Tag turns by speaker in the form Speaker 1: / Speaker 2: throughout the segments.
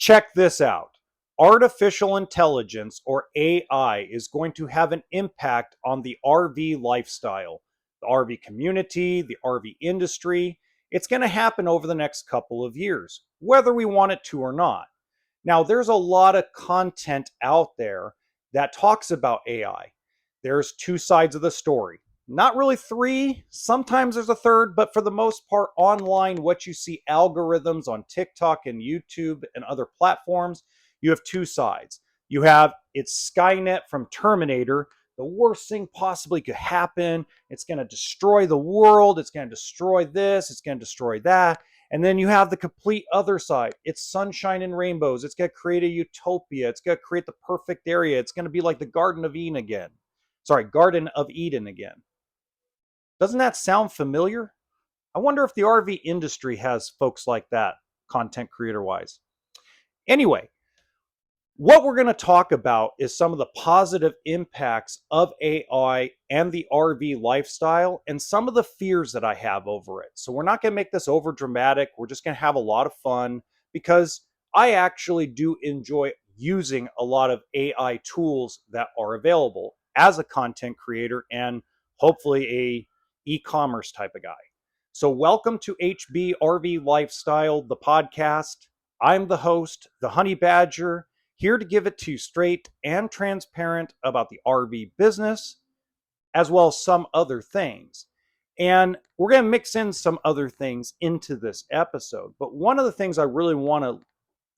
Speaker 1: Check this out. Artificial intelligence, or AI, is going to have an impact on the RV lifestyle, the RV community, the RV industry. It's going to happen over the next couple of years, whether we want it to or not. Now, there's a lot of content out there that talks about AI. There's two sides of the story. Not really three. Sometimes there's a third, but for the most part, online, what you see algorithms on TikTok and YouTube and other platforms, you have two sides. You have it's Skynet from Terminator, the worst thing possibly could happen. It's going to destroy the world. It's going to destroy this. It's going to destroy that. And then you have the complete other side. It's sunshine and rainbows. It's going to create a utopia. It's going to create the perfect area. It's going to be like the Garden of Eden again. Sorry, Garden of Eden again. Doesn't that sound familiar? I wonder if the RV industry has folks like that, content creator wise. Anyway, what we're going to talk about is some of the positive impacts of AI and the RV lifestyle and some of the fears that I have over it. So we're not going to make this over dramatic. We're just going to have a lot of fun because I actually do enjoy using a lot of AI tools that are available as a content creator and hopefully a e-commerce type of guy. So welcome to HBRV Lifestyle, the podcast. I'm the host, the Honey Badger, here to give it to you straight and transparent about the RV business, as well as some other things. And we're going to mix in some other things into this episode. But one of the things I really want to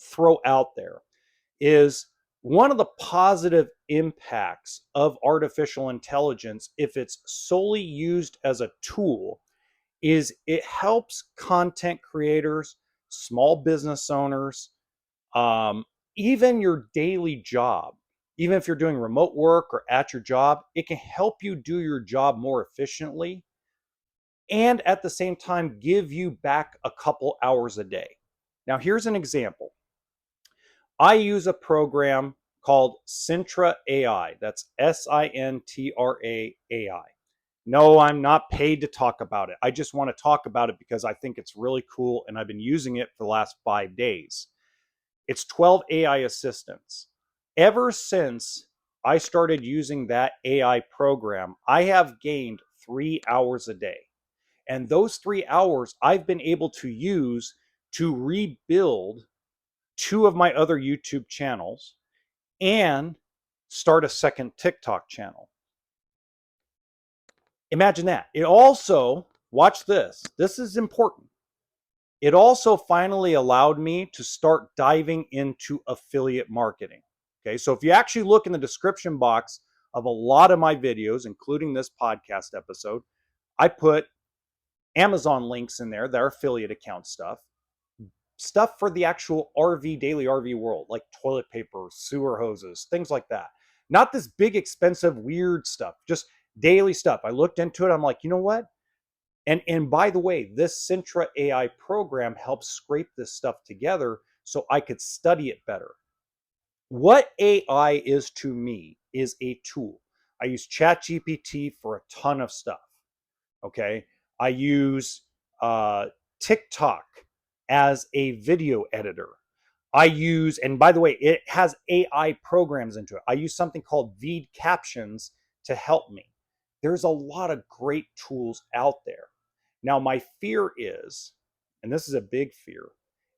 Speaker 1: throw out there is one of the positive impacts of artificial intelligence, if it's solely used as a tool, is it helps content creators, small business owners, even your daily job. Even if you're doing remote work or at your job, it can help you do your job more efficiently and at the same time give you back a couple hours a day. Now, here's an example. I use a program called Sintra AI. That's Sintra AI. No, I'm not paid to talk about it. I just want to talk about it because I think it's really cool and I've been using it for the last 5 days. It's 12 AI assistants. Ever since I started using that AI program, I have gained 3 hours a day. And those 3 hours I've been able to use to rebuild 2 of my other YouTube channels and start a second TikTok channel. Imagine that. It also, watch this, this is important. It also finally allowed me to start diving into affiliate marketing. Okay, so if you actually look in the description box of a lot of my videos, including this podcast episode, I put Amazon links in there, their affiliate account stuff for the actual RV, daily RV world, like toilet paper, sewer hoses, things like that. Not this big, expensive, weird stuff, just daily stuff. I looked into it. I'm like, you know what? And by the way, this Sintra AI program helps scrape this stuff together so I could study it better. What AI is to me is a tool. I use ChatGPT for a ton of stuff. Okay. I use TikTok as a video editor. I use, and by the way, it has AI programs into it. I use something called Veed Captions to help me. There's a lot of great tools out there. Now, my fear is, and this is a big fear,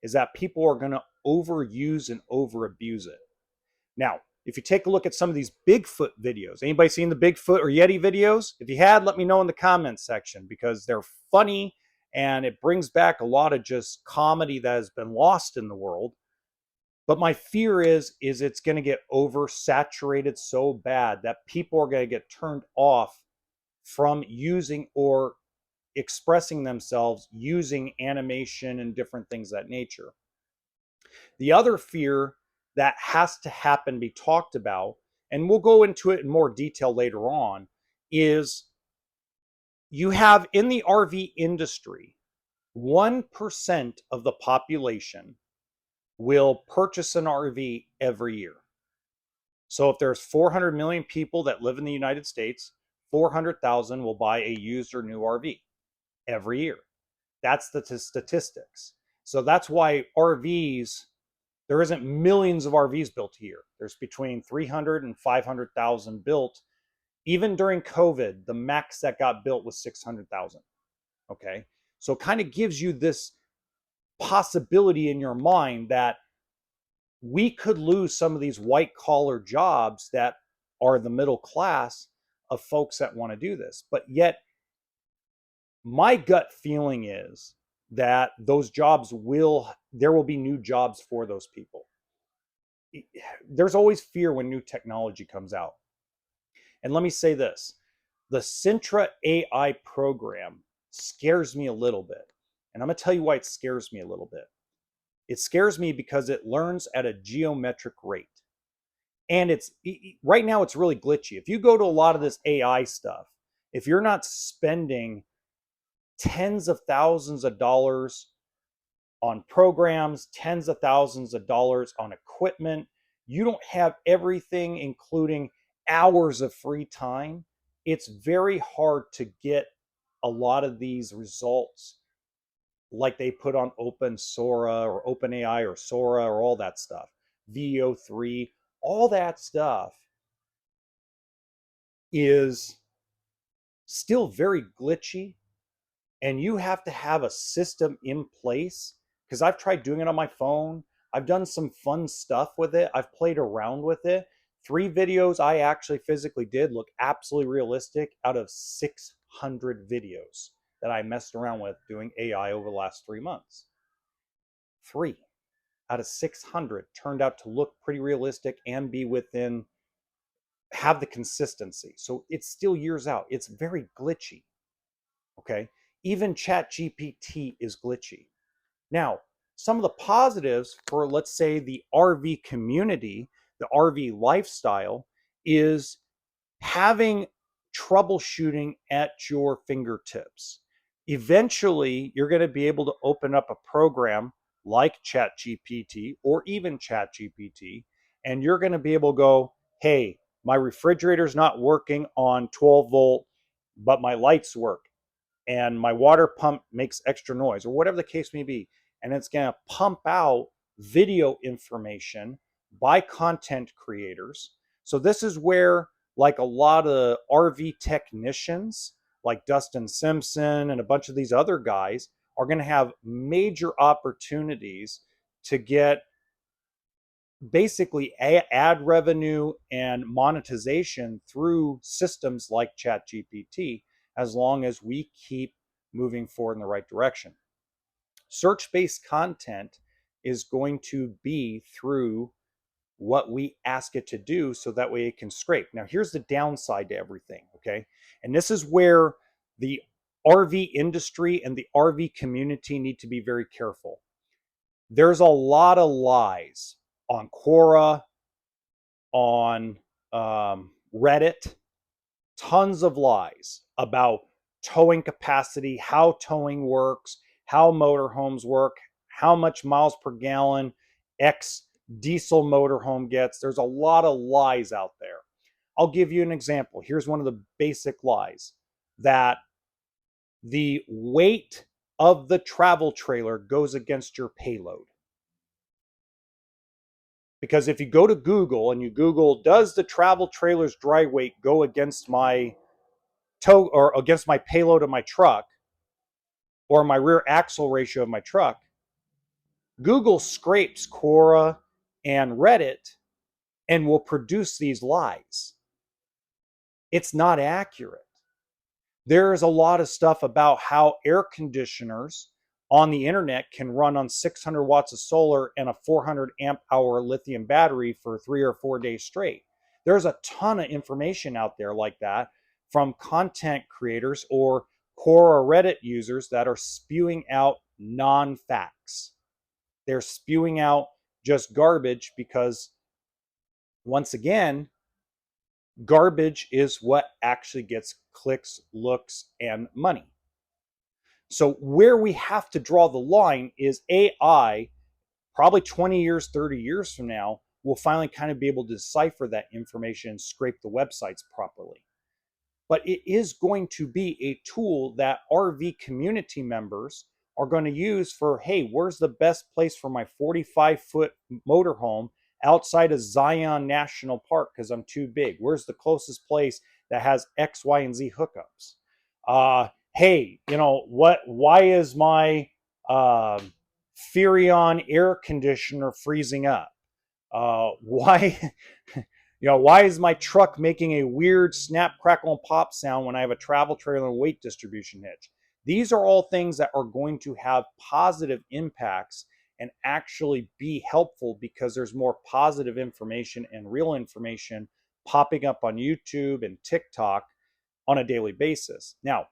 Speaker 1: is that people are going to overuse and over abuse it. Now, if you take a look at some of these Bigfoot videos, anybody seen the Bigfoot or Yeti videos? If you had, let me know in the comments section because they're funny and it brings back a lot of just comedy that has been lost in the world. But my fear is it's going to get oversaturated so bad that people are going to get turned off from using or expressing themselves using animation and different things of that nature. The other fear that has to happen, be talked about, and we'll go into it in more detail later on, is you have in the RV industry, 1% of the population will purchase an RV every year. So if there's 400 million people that live in the United States, 400,000 will buy a used or new RV every year. That's the statistics. So that's why RVs There isn't millions of RVs built here. There's between 300 and 500,000 built. Even during COVID, the max that got built was 600,000. Okay. So it kind of gives you this possibility in your mind that we could lose some of these white collar jobs that are the middle class of folks that want to do this. But yet, my gut feeling is that those jobs there will be new jobs for those people. There's always fear when new technology comes out. And let me say this, the Sintra AI program scares me a little bit. And I'm going to tell you why it scares me a little bit. It scares me because it learns at a geometric rate. And it's right now it's really glitchy. If you go to a lot of this AI stuff, if you're not spending tens of thousands of dollars on programs, tens of thousands of dollars on equipment, you don't have everything, including hours of free time, it's very hard to get a lot of these results like they put on Open Sora or OpenAI or Sora or all that stuff, VO3, all that stuff is still very glitchy, and you have to have a system in place. Because I've tried doing it on my phone, I've done some fun stuff with it, I've played around with it. 3 videos I actually physically did look absolutely realistic out of 600 videos that I messed around with doing AI over the last 3 months. 3 out of 600 turned out to look pretty realistic and be within, have the consistency. So it's still years out. It's very glitchy. Okay. Even ChatGPT is glitchy. Now, some of the positives for, let's say, the RV community, the RV lifestyle, is having troubleshooting at your fingertips. Eventually, you're going to be able to open up a program like ChatGPT or even ChatGPT, and you're going to be able to go, hey, my refrigerator's not working on 12 volt, but my lights work, and my water pump makes extra noise, or whatever the case may be. And it's going to pump out video information by content creators. So this is where, like a lot of RV technicians, like Dustin Simpson and a bunch of these other guys, are going to have major opportunities to get basically ad revenue and monetization through systems like ChatGPT, as long as we keep moving forward in the right direction. Search-based content is going to be through what we ask it to do, so that way it can scrape. Now, here's the downside to everything, okay? And this is where the RV industry and the RV community need to be very careful. There's a lot of lies on Quora, on Reddit, tons of lies about towing capacity, how towing works, how motorhomes work, how much miles per gallon X diesel motorhome gets. There's a lot of lies out there. I'll give you an example. Here's one of the basic lies, that the weight of the travel trailer goes against your payload. Because if you go to Google and you Google, does the travel trailer's dry weight go against my tow or against my payload of my truck, or my rear axle ratio of my truck, Google scrapes Quora and Reddit and will produce these lies. It's not accurate. There's a lot of stuff about how air conditioners on the internet can run on 600 watts of solar and a 400 amp hour lithium battery for 3 or 4 days straight. There's a ton of information out there like that from content creators or Quora or Reddit users that are spewing out non-facts. They're spewing out just garbage because, once again, garbage is what actually gets clicks, looks, and money. So where we have to draw the line is AI, probably 20 years, 30 years from now, will finally kind of be able to decipher that information and scrape the websites properly. But it is going to be a tool that RV community members are going to use for, hey, where's the best place for my 45-foot motorhome outside of Zion National Park because I'm too big? Where's the closest place that has X, Y, and Z hookups? Hey, why is my uh, Furion air conditioner freezing up? Why, why is my truck making a weird snap, crackle, and pop sound when I have a travel trailer and weight distribution hitch? These are all things that are going to have positive impacts and actually be helpful because there's more positive information and real information popping up on YouTube and TikTok on a daily basis. Now,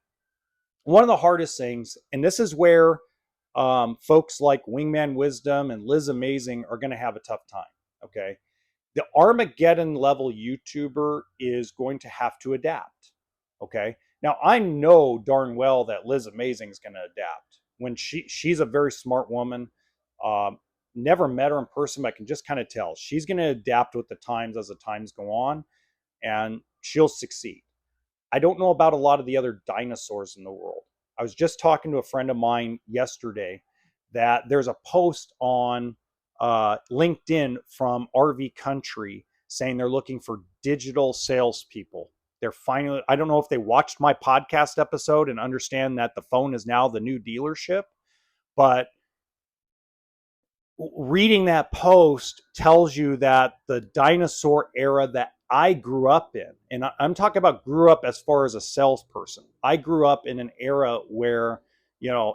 Speaker 1: one of the hardest things, and this is where folks like Wingman Wisdom and Liz Amazing are going to have a tough time. Okay. The Armageddon level YouTuber is going to have to adapt. Okay. Now I know darn well that Liz Amazing is going to adapt. When she's a very smart woman. Um, Never met her in person, but I can just kind of tell she's going to adapt with the times as the times go on, and she'll succeed. I don't know about a lot of the other dinosaurs in the world. I was just talking to a friend of mine yesterday that there's a post on LinkedIn from RV Country saying they're looking for digital salespeople. They're finally, I don't know if they watched my podcast episode and understand that the phone is now the new dealership, but reading that post tells you that the dinosaur era that I grew up in, and I'm talking about grew up as far as a salesperson. I grew up in an era where,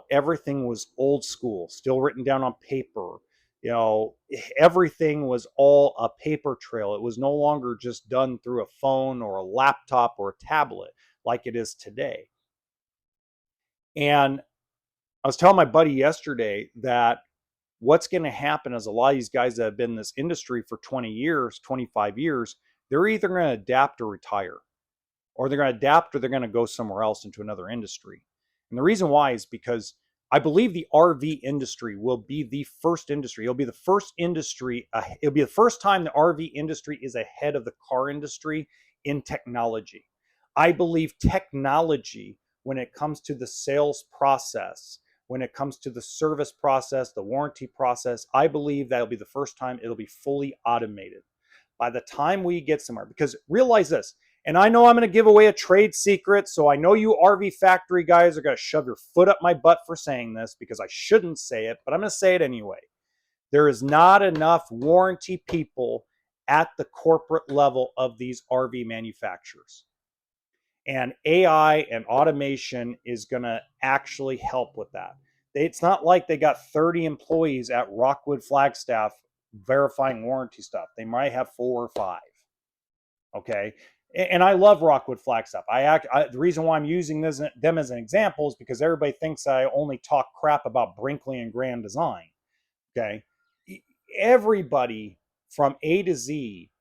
Speaker 1: everything was old school, still written down on paper. You know, everything was all a paper trail. It was no longer just done through a phone or a laptop or a tablet like it is today. And I was telling my buddy yesterday that what's going to happen is a lot of these guys that have been in this industry for 20 years, 25 years, they're either going to adapt or retire, or they're going to adapt or they're going to go somewhere else into another industry. And the reason why is because I believe the RV industry will be the first industry. It'll be the first industry. It'll be the first time the RV industry is ahead of the car industry in technology. I believe technology, when it comes to the sales process, when it comes to the service process, the warranty process, I believe that'll be the first time it'll be fully automated. By the time we get somewhere, because realize this, and I know I'm going to give away a trade secret, so I know you RV factory guys are going to shove your foot up my butt for saying this because I shouldn't say it, but I'm going to say it anyway. There is not enough warranty people at the corporate level of these RV manufacturers. And AI and automation is going to actually help with that. It's not like they got 30 employees at Rockwood Flagstaff verifying warranty stuff. They might have 4 or 5. Okay. And I love Rockwood Flagstaff. The reason why I'm using them as an example is because everybody thinks I only talk crap about Brinkley and Grand Design. Okay. Everybody from A to Z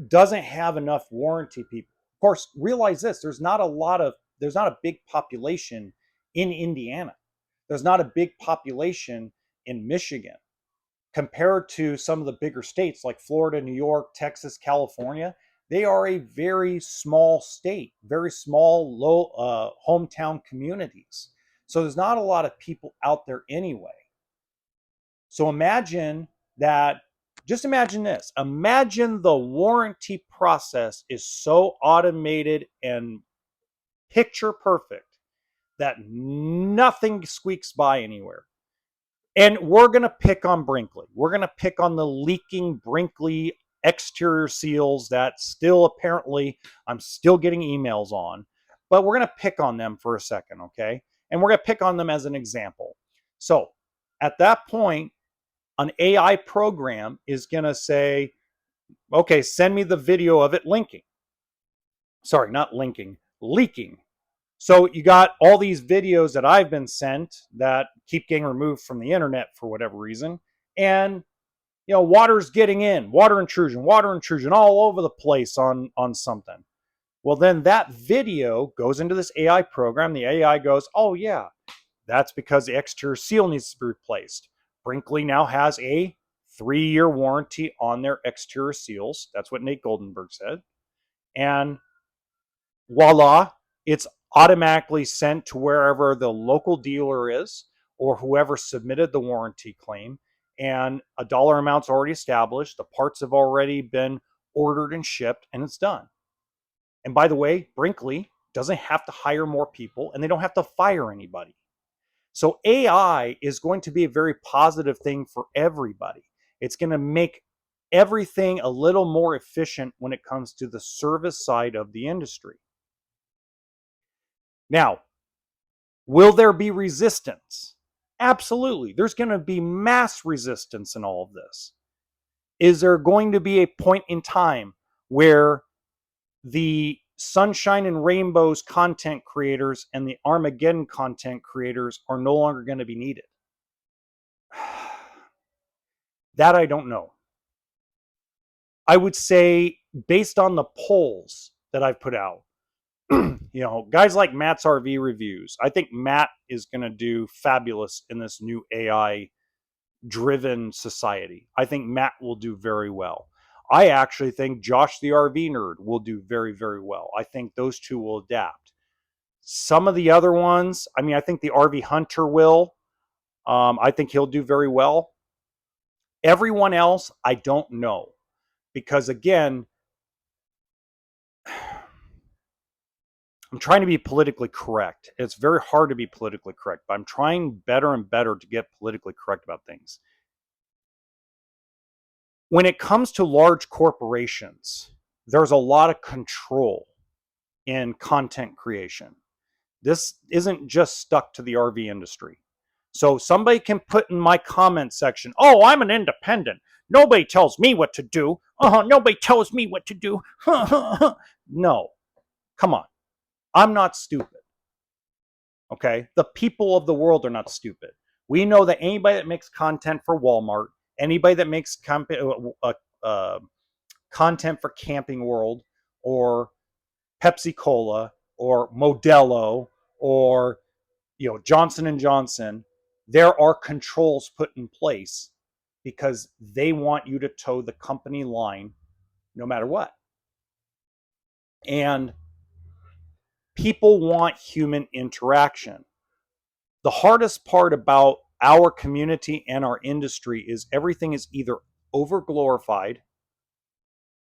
Speaker 1: doesn't have enough warranty people. Of course, realize this, there's not a big population in Indiana. There's not a big population in Michigan compared to some of the bigger states like Florida, New York, Texas, California. They are a very small state, very small, low hometown communities. So there's not a lot of people out there anyway. So just imagine this. Imagine the warranty process is so automated and picture perfect that nothing squeaks by anywhere. And we're going to pick on Brinkley. We're going to pick on the leaking Brinkley exterior seals that still apparently I'm still getting emails on. But we're going to pick on them for a second, okay? And we're going to pick on them as an example. So at that point, an AI program is going to say, okay, send me the video of it linking. Sorry, not linking, leaking. So you got all these videos that I've been sent that keep getting removed from the internet for whatever reason. And, water's getting in, water intrusion all over the place on something. Well, then that video goes into this AI program. The AI goes, oh, yeah, that's because the exterior seal needs to be replaced. Brinkley now has a 3-year warranty on their exterior seals. That's what Nate Goldenberg said. And voila, it's automatically sent to wherever the local dealer is or whoever submitted the warranty claim, and a dollar amount's already established. The parts have already been ordered and shipped, and it's done. And by the way, Brinkley doesn't have to hire more people, and they don't have to fire anybody. So AI is going to be a very positive thing for everybody. It's going to make everything a little more efficient when it comes to the service side of the industry. Now, will there be resistance? Absolutely. There's going to be mass resistance in all of this. Is there going to be a point in time where the Sunshine and Rainbows content creators and the Armageddon content creators are no longer going to be needed? That I don't know. I would say, based on the polls that I've put out, guys like Matt's RV reviews, I think Matt is going to do fabulous in this new AI driven society. I think Matt will do very well. I actually think Josh the RV nerd will do very, very well. I think those two will adapt. Some of the other ones, I think the RV hunter will. I think he'll do very well. Everyone else, I don't know. Because again, I'm trying to be politically correct. It's very hard to be politically correct, but I'm trying better and better to get politically correct about things. When it comes to large corporations, there's a lot of control in content creation. This isn't just stuck to the RV industry. So somebody can put in my comment section, "Oh, I'm an independent. Nobody tells me what to do. Nobody tells me what to do." No, come on. I'm not stupid. Okay? The people of the world are not stupid. We know that anybody that makes content for Walmart, anybody that makes content for Camping World or Pepsi Cola or Modelo or Johnson and Johnson, there are controls put in place because they want you to toe the company line no matter what. And people want human interaction. The hardest part about our community and our industry is everything is either over glorified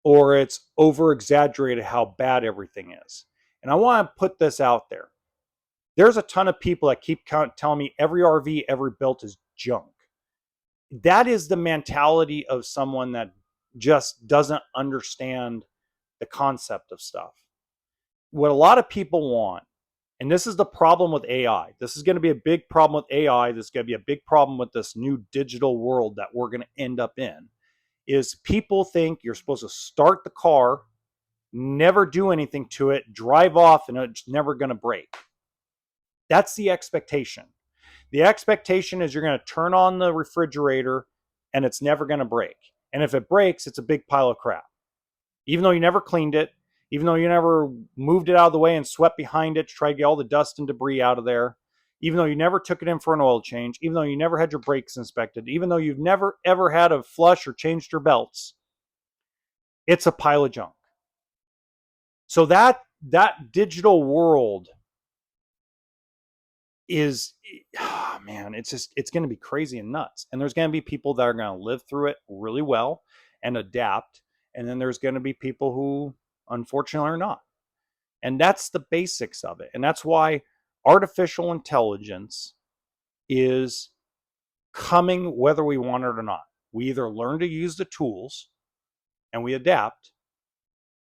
Speaker 1: or it's over exaggerated how bad everything is. And I want to put this out there. There's a ton of people that keep telling me every RV ever built is junk. That is the mentality of someone that just doesn't understand the concept of stuff. What a lot of people want, and this is the problem with AI. This is going to be a big problem with AI. This is going to be a big problem with this new digital world that we're going to end up in, is people think you're supposed to start the car, never do anything to it, drive off, and it's never going to break. That's the expectation. The expectation is you're going to turn on the refrigerator and it's never going to break. And if it breaks, it's a big pile of crap. Even though you never cleaned it, even though you never moved it out of the way and swept behind it to try to get all the dust and debris out of there, even though you never took it in for an oil change, even though you never had your brakes inspected, even though you've never ever had a flush or changed your belts, it's a pile of junk. So that digital world is, man, it's going to be crazy and nuts. And there's going to be people that are going to live through it really well and adapt. And then there's going to be people who unfortunately are not. And that's the basics of it. And that's why artificial intelligence is coming whether we want it or not. We either learn to use the tools and we adapt,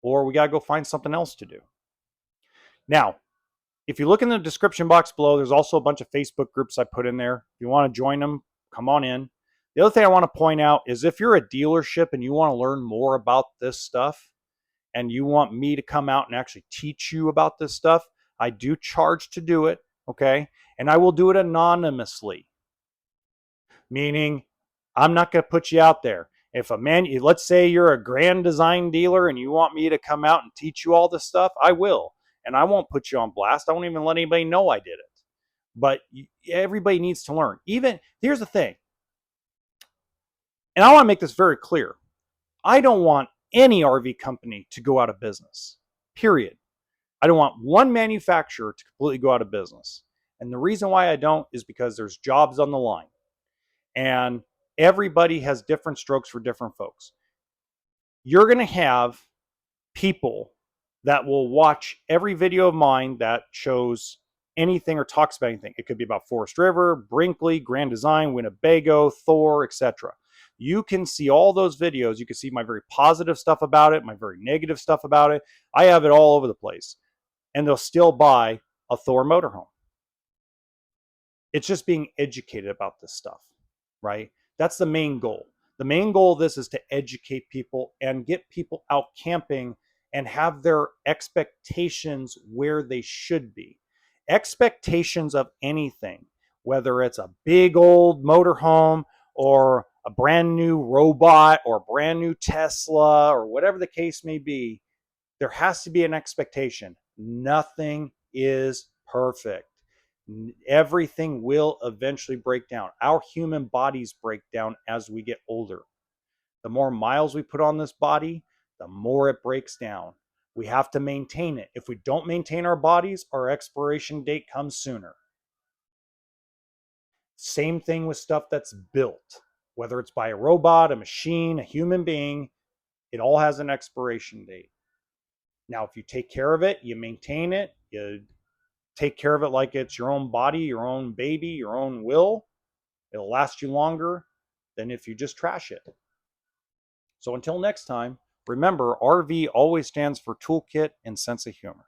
Speaker 1: or we got to go find something else to do. Now, if you look in the description box below, there's also a bunch of Facebook groups I put in there. If you want to join them, come on in. The other thing I want to point out is if you're a dealership and you want to learn more about this stuff and you want me to come out and actually teach you about this stuff, I do charge to do it, okay? And I will do it anonymously, meaning I'm not going to put you out there. If let's say you're a Grand Design dealer and you want me to come out and teach you all this stuff, I will. And I won't put you on blast. I won't even let anybody know I did it. But everybody needs to learn. Here's the thing. And I want to make this very clear. I don't want any RV company to go out of business. Period. I don't want one manufacturer to completely go out of business. And the reason why I don't is because there's jobs on the line. And everybody has different strokes for different folks. You're going to have people that will watch every video of mine that shows anything or talks about anything. It could be about Forest River, Brinkley, Grand Design, Winnebago, Thor, etc. You can see all those videos. You can see my very positive stuff about it, my very negative stuff about it. I have it all over the place. And they'll still buy a Thor motorhome. It's just being educated about this stuff, right? That's the main goal. The main goal of this is to educate people and get people out camping and have their expectations where they should be. Expectations of anything, whether it's a big old motorhome or a brand new robot or a brand new Tesla or whatever the case may be, there has to be an expectation. Nothing is perfect. Everything will eventually break down. Our human bodies break down as we get older. The more miles we put on this body, the more it breaks down. We have to maintain it. If we don't maintain our bodies, our expiration date comes sooner. Same thing with stuff that's built, whether it's by a robot, a machine, a human being, it all has an expiration date. Now, if you take care of it, you maintain it, you take care of it like it's your own body, your own baby, your own will, it'll last you longer than if you just trash it. So until next time, remember, RV always stands for toolkit and sense of humor.